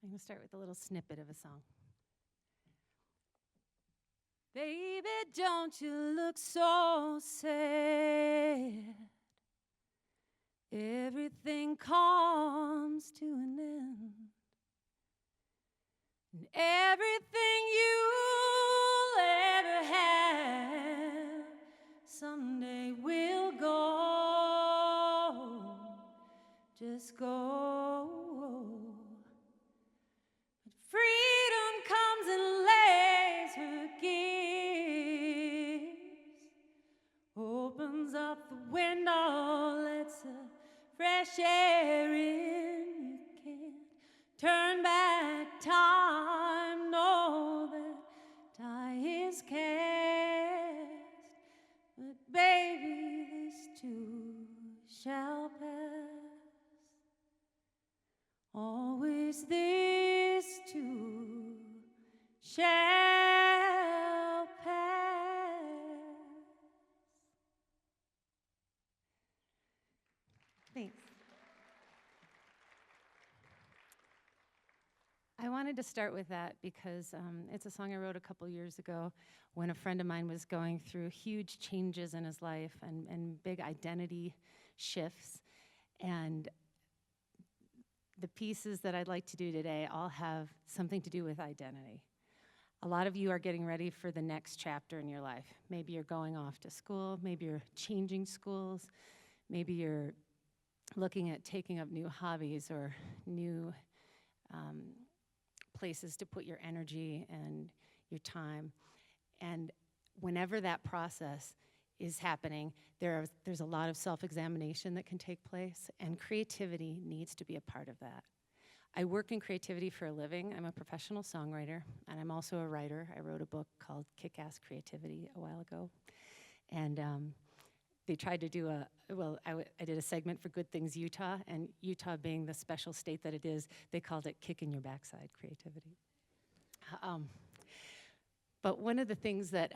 I'm going to start with a little snippet of a song. Baby, don't you look so sad. Everything comes to an end. And everything you'll ever have someday will go. Just go. But freedom comes and lays her gifts, opens up the window, lets the fresh air in. You can't turn back time, know that die is cast. But baby, this too shall pass. Always this too shall pass. Thanks. I wanted to start with that because it's a song I wrote a couple years ago when a friend of mine was going through huge changes in his life and big identity shifts. And the pieces that I'd like to do today all have something to do with identity. A lot of you are getting ready for the next chapter in your life. Maybe you're going off to school, maybe you're changing schools, maybe you're looking at taking up new hobbies or new places to put your energy and your time. And whenever that process is happening, there's a lot of self-examination that can take place, and creativity needs to be a part of that. I work in creativity for a living. I'm a professional songwriter, and I'm also a writer. I wrote a book called Kick-Ass Creativity a while ago. And they tried to do I did a segment for Good Things Utah, and Utah being the special state that it is, they called it Kicking Your Backside Creativity. But one of the things that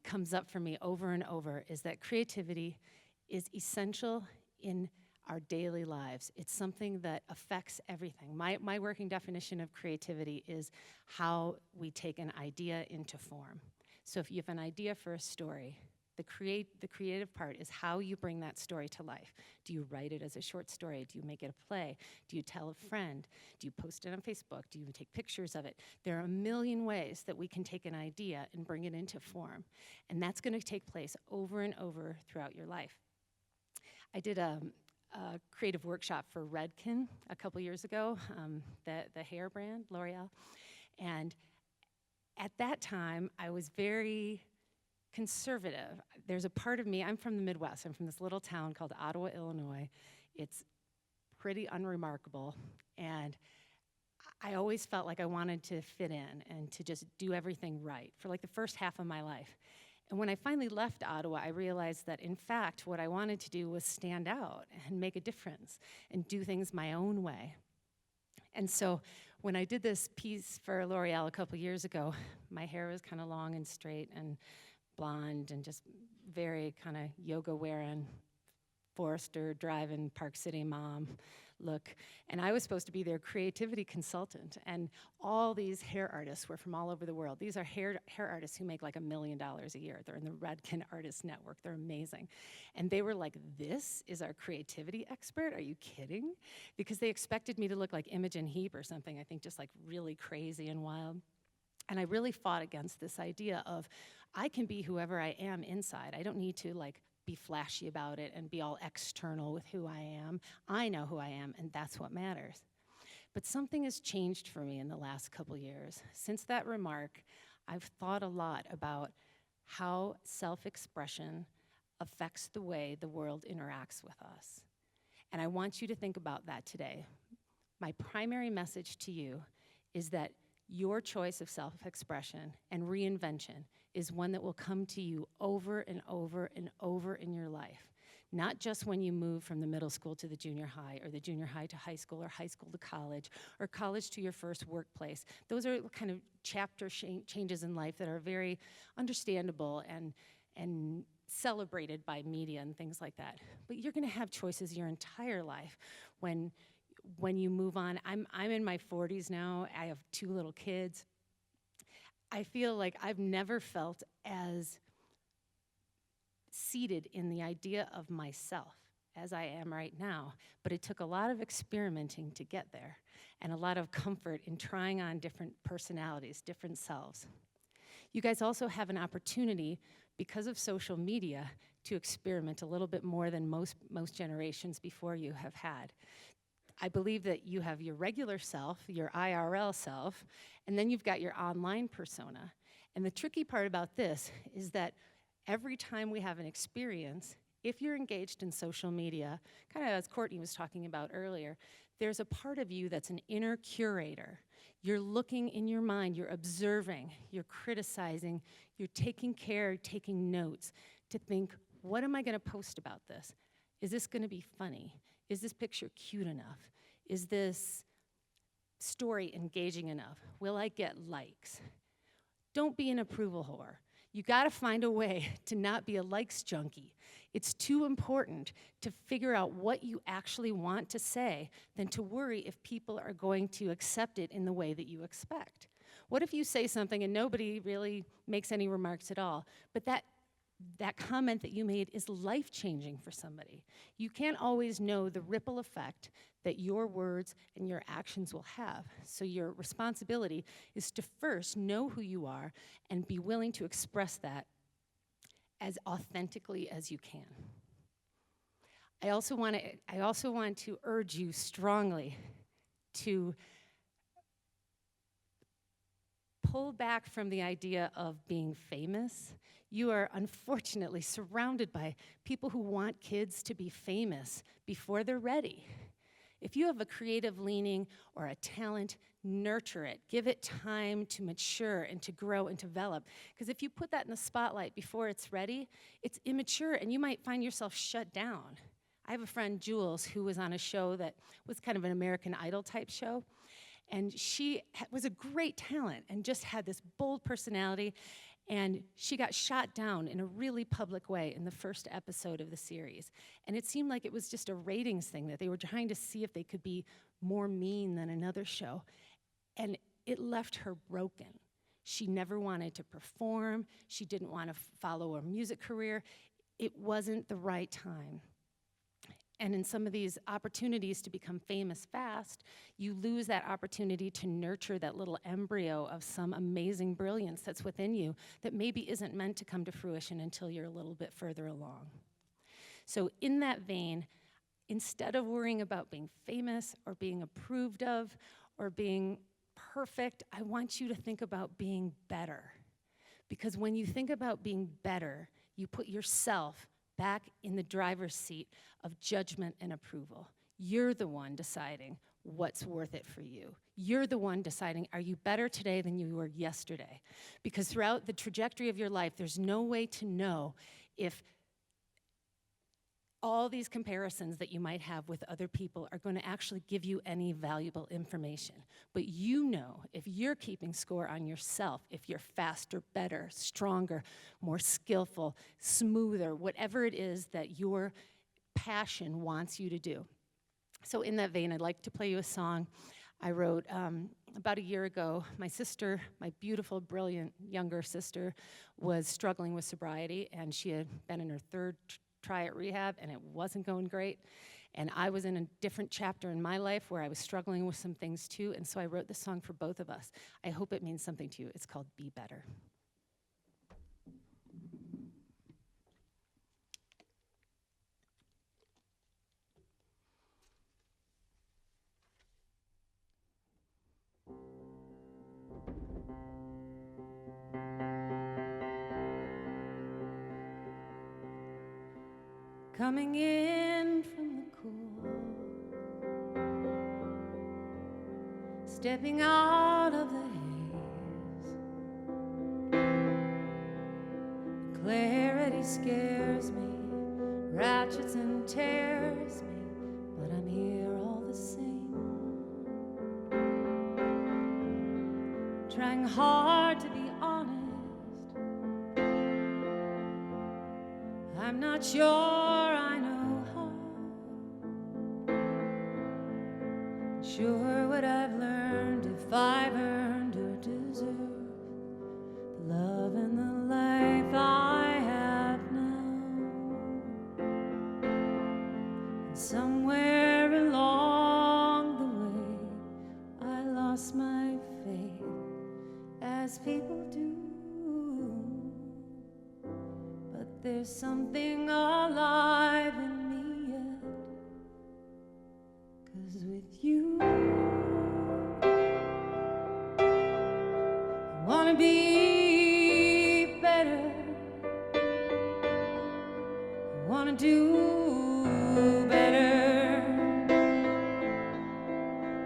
comes up for me over and over is that creativity is essential in our daily lives. It's something that affects everything. My working definition of creativity is how we take an idea into form. So if you have an idea for a story, the creative part is how you bring that story to life. Do you write it as a short story? Do you make it a play? Do you tell a friend? Do you post it on Facebook? Do you take pictures of it? There are a million ways that we can take an idea and bring it into form. And that's going to take place over and over throughout your life. I did a creative workshop for Redken a couple years ago, the hair brand, L'Oreal. And at that time, I was very conservative. There's a part of me, I'm from the Midwest. I'm from this little town called Ottawa, Illinois. It's pretty unremarkable. And I always felt like I wanted to fit in and to just do everything right for like the first half of my life. And when I finally left Ottawa, I realized that, in fact, what I wanted to do was stand out and make a difference and do things my own way. And so when I did this piece for L'Oreal a couple years ago, my hair was kind of long and straight and blonde and just very kind of yoga-wearing, Forester driving ParkCity mom look. And I was supposed to be their creativity consultant. And all these hair artists were from all over the world. These are hair artists who make like $1 million a year. They're in the Redken Artist Network. They're amazing. And they were like, this is our creativity expert? Are you kidding? Because they expected me to look like Imogen Heap or something, I think just like really crazy and wild. And I really fought against this idea of, I can be whoever I am inside. I don't need to like be flashy about it and be all external with who I am. I know who I am, and that's what matters. But something has changed for me in the last couple years. Since that remark, I've thought a lot about how self-expression affects the way the world interacts with us. And I want you to think about that today. My primary message to you is that your choice of self-expression and reinvention is one that will come to you over and over and over in your life. Not just when you move from the middle school to the junior high, or the junior high to high school, or high school to college, or college to your first workplace. Those are kind of chapter changes in life that are very understandable and celebrated by media and things like that. But you're gonna have choices your entire life when when you move on. I'm in my 40s now. I have 2 little kids. I feel like I've never felt as seated in the idea of myself as I am right now, but it took a lot of experimenting to get there and a lot of comfort in trying on different personalities, different selves. You guys also have an opportunity, because of social media, to experiment a little bit more than most generations before you have had. I believe that you have your regular self, your IRL self, and then you've got your online persona. And the tricky part about this is that every time we have an experience, if you're engaged in social media, kind of as Courtney was talking about earlier, there's a part of you that's an inner curator. You're looking in your mind, you're observing, you're criticizing, you're taking care, taking notes to think, what am I going to post about this? Is this going to be funny? Is this picture cute enough? Is this story engaging enough? Will I get likes? Don't be an approval whore. You got to find a way to not be a likes junkie. It's too important to figure out what you actually want to say than to worry if people are going to accept it in the way that you expect. What if you say something and nobody really makes any remarks at all, but that comment that you made is life-changing for somebody? You can't always know the ripple effect that your words and your actions will have. So your responsibility is to first know who you are and be willing to express that as authentically as you can. I also want to urge you strongly to pull back from the idea of being famous. You are unfortunately surrounded by people who want kids to be famous before they're ready. If you have a creative leaning or a talent, nurture it. Give it time to mature and to grow and develop. Because if you put that in the spotlight before it's ready, it's immature and you might find yourself shut down. I have a friend, Jules, who was on a show that was kind of an American Idol type show. And she was a great talent and just had this bold personality. And she got shot down in a really public way in the first episode of the series. And it seemed like it was just a ratings thing, that they were trying to see if they could be more mean than another show. And it left her broken. She never wanted to perform. She didn't want to follow a music career. It wasn't the right time. And in some of these opportunities to become famous fast, you lose that opportunity to nurture that little embryo of some amazing brilliance that's within you that maybe isn't meant to come to fruition until you're a little bit further along. So in that vein, instead of worrying about being famous or being approved of or being perfect, I want you to think about being better. Because when you think about being better, you put yourself back in the driver's seat of judgment and approval. You're the one deciding what's worth it for you. You're the one deciding, are you better today than you were yesterday? Because throughout the trajectory of your life, there's no way to know if all these comparisons that you might have with other people are going to actually give you any valuable information. But you know, if you're keeping score on yourself, if you're faster, better, stronger, more skillful, smoother, whatever it is that your passion wants you to do. So in that vein, I'd like to play you a song I wrote about a year ago. My sister, my beautiful, brilliant younger sister, was struggling with sobriety, and she had been in her third try at rehab, and it wasn't going great. And I was in a different chapter in my life where I was struggling with some things too, and so I wrote this song for both of us. I hope it means something to you. It's called Be Better. Coming in from the cool, stepping out of the haze. Clarity scares me, ratchets and tears me, but I'm here all the same. Trying hard to be honest. I'm not sure I know how. Sure what I've learned, if I've earned or deserved the love and the life I have now. And somewhere along the way I lost my faith, as people do. But there's something alive in me yet, 'cause with you I wanna be better, I wanna do better,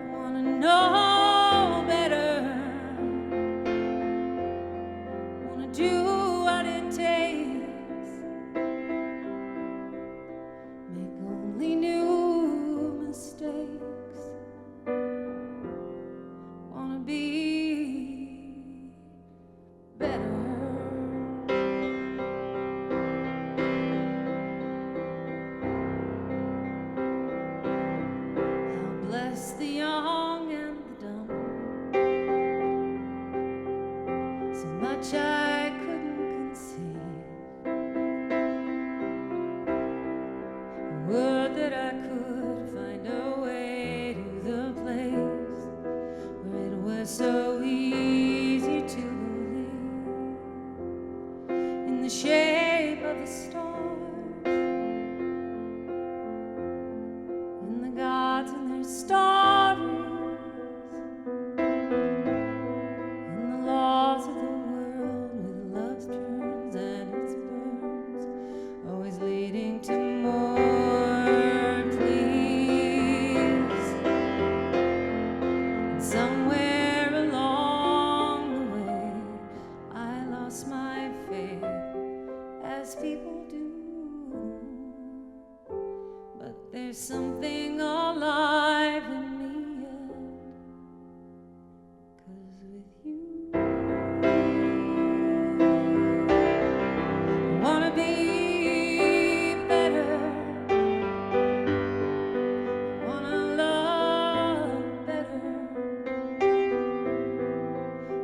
I wanna know better, I wanna do what it takes, make only new mistakes, wanna be better. I'll bless the young and the dumb, so much I couldn't conceive, a word that I could find a way to the place where it was so easy to believe in the shape of the stars, in the gods and their stories, in the laws of the world with love's turns and its burns, always leading to more pleas. And somewhere along the way I lost my faith, as people do. But there's something alive in me yet, 'cause with you I wanna be better, I wanna love better,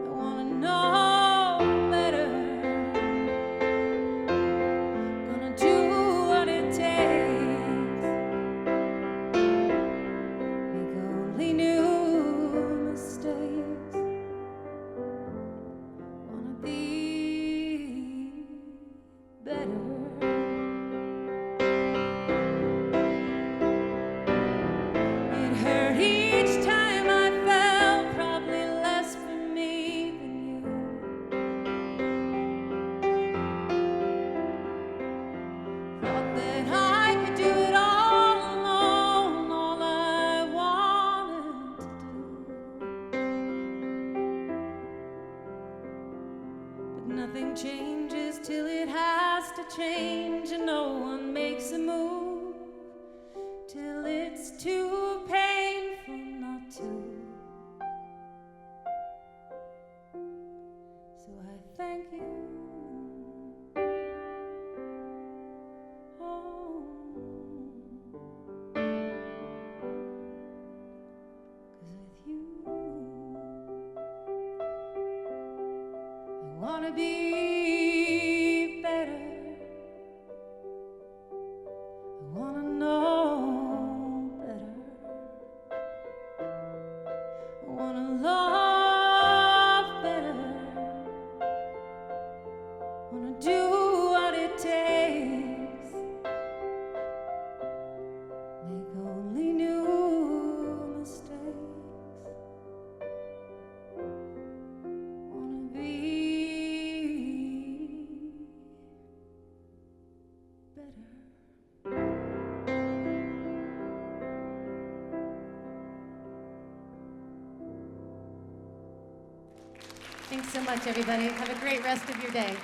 I wanna know better, gonna do what it takes, make only new mistakes, wanna be better. It hurt each time I fell, probably less for me than you. Thought that I could do it all alone, all I wanted to do. But nothing changes till it has to change, and no one makes a move till it's too painful not to. So I thank you. Oh, 'cause with you I wanna be better, I wanna know better, I wanna love better, wanna do what it takes, make only new mistakes, wanna be better. Thanks so much, everybody. Have a great rest of your day.